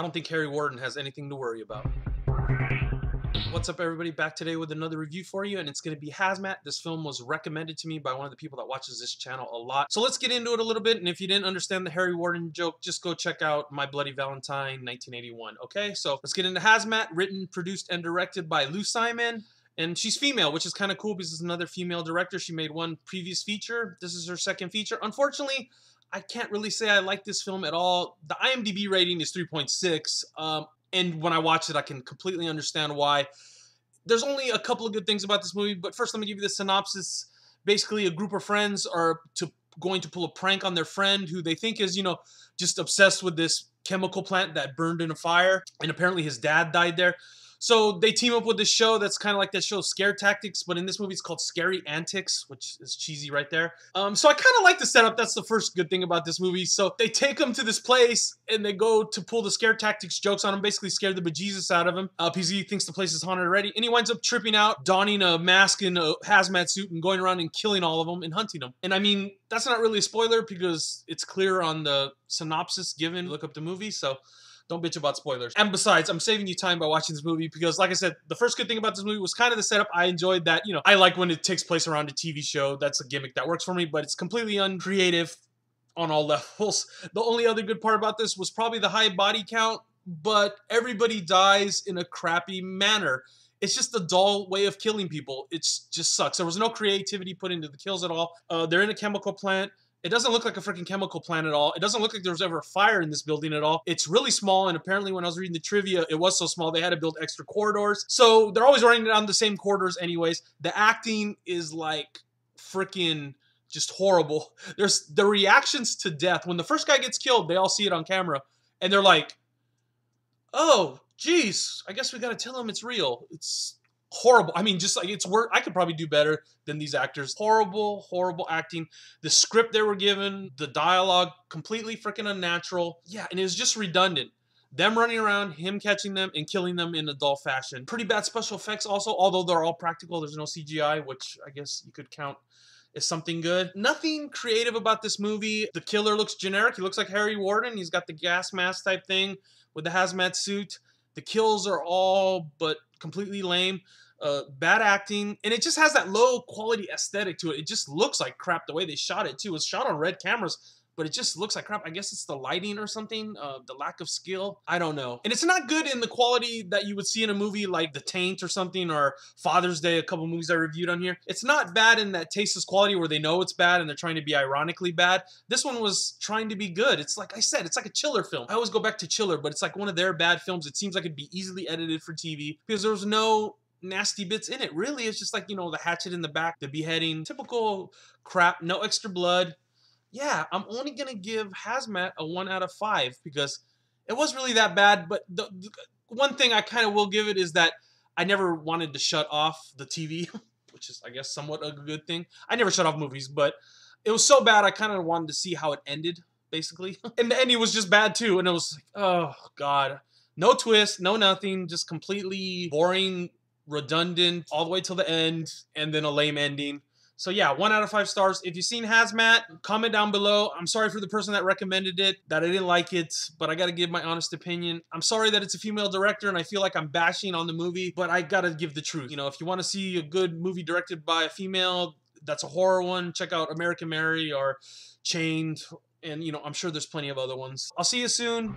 I don't think Harry Warden has anything to worry about. What's up, everybody? Back today with another review for you, and it's going to be HazMat. This film was recommended to me by one of the people that watches this channel a lot. So let's get into it a little bit, and if you didn't understand the Harry Warden joke, just go check out My Bloody Valentine 1981, okay? So let's get into HazMat, written, produced, and directed by Lou Simon. And she's female, which is kind of cool because it's another female director. She made one previous feature. This is her second feature. Unfortunately, I can't really say I like this film at all. The IMDb rating is 3.6. And when I watch it, I can completely understand why. There's only a couple of good things about this movie, but first let me give you the synopsis. Basically, a group of friends are going to pull a prank on their friend who they think is, just obsessed with this chemical plant that burned in a fire, and apparently his dad died there. So they team up with this show that's kind of like that show Scare Tactics, but in this movie it's called Scary Antics, which is cheesy right there. So I kind of like the setup. That's the first good thing about this movie. So they take him to this place and they go to pull the Scare Tactics jokes on him, basically scare the bejesus out of him because he thinks the place is haunted already. And he winds up tripping out, donning a mask and a hazmat suit and going around and killing all of them and hunting them. And I mean, that's not really a spoiler because it's clear on the synopsis given. Look up the movie, so don't bitch about spoilers. And besides, I'm saving you time by watching this movie because, like I said, the first good thing about this movie was kind of the setup. I enjoyed that. I like when it takes place around a TV show. That's a gimmick that works for me, but it's completely uncreative on all levels. The only other good part about this was probably the high body count, but everybody dies in a crappy manner. It's just a dull way of killing people. It just sucks. There was no creativity put into the kills at all. They're in a chemical plant. It doesn't look like a freaking chemical plant at all. It doesn't look like there was ever a fire in this building at all. It's really small, and apparently when I was reading the trivia, it was so small they had to build extra corridors. So they're always running down the same corridors anyways. The acting is like freaking just horrible. There's the reactions to death. When the first guy gets killed, they all see it on camera, and they're like, oh, geez, I guess we gotta tell him it's real. It's horrible. I mean, just like it's work. I could probably do better than these actors. Horrible, horrible acting. The script they were given, the dialogue, completely freaking unnatural. Yeah, and it was just redundant. Them running around, him catching them, and killing them in a dull fashion. Pretty bad special effects also, although they're all practical. There's no CGI, which I guess you could count as something good. Nothing creative about this movie. The killer looks generic. He looks like Harry Warden. He's got the gas mask type thing with the hazmat suit. The kills are all but completely lame. Bad acting, and it just has that low quality aesthetic to it. It just looks like crap the way they shot it too. It was shot on red cameras, but it just looks like crap. I guess it's the lighting or something, the lack of skill. I don't know. And it's not good in the quality that you would see in a movie like The Taint or something, or Father's Day, a couple movies I reviewed on here. It's not bad in that tasteless quality where they know it's bad and they're trying to be ironically bad. This one was trying to be good. It's like I said, it's like a Chiller film. I always go back to Chiller, but it's like one of their bad films. It seems like it'd be easily edited for TV because there was no nasty bits in it. Really, it's just like, the hatchet in the back, the beheading, typical crap, no extra blood. Yeah, I'm only gonna give HazMat a 1 out of 5 because it was really that bad. But the one thing I kind of will give it is that I never wanted to shut off the TV, which is, I guess, somewhat a good thing. I never shut off movies, but it was so bad I kind of wanted to see how it ended, basically. And the ending was just bad too, and it was like, oh god, no twist, no nothing, just completely boring, redundant all the way till the end, and then a lame ending. So yeah, 1 out of 5 stars. If you've seen HazMat, comment down below. I'm sorry for the person that recommended it, that I didn't like it, but I gotta give my honest opinion. I'm sorry that it's a female director and I feel like I'm bashing on the movie, but I gotta give the truth. If you want to see a good movie directed by a female, that's a horror one, check out American Mary or Chained, and I'm sure there's plenty of other ones. I'll see you soon.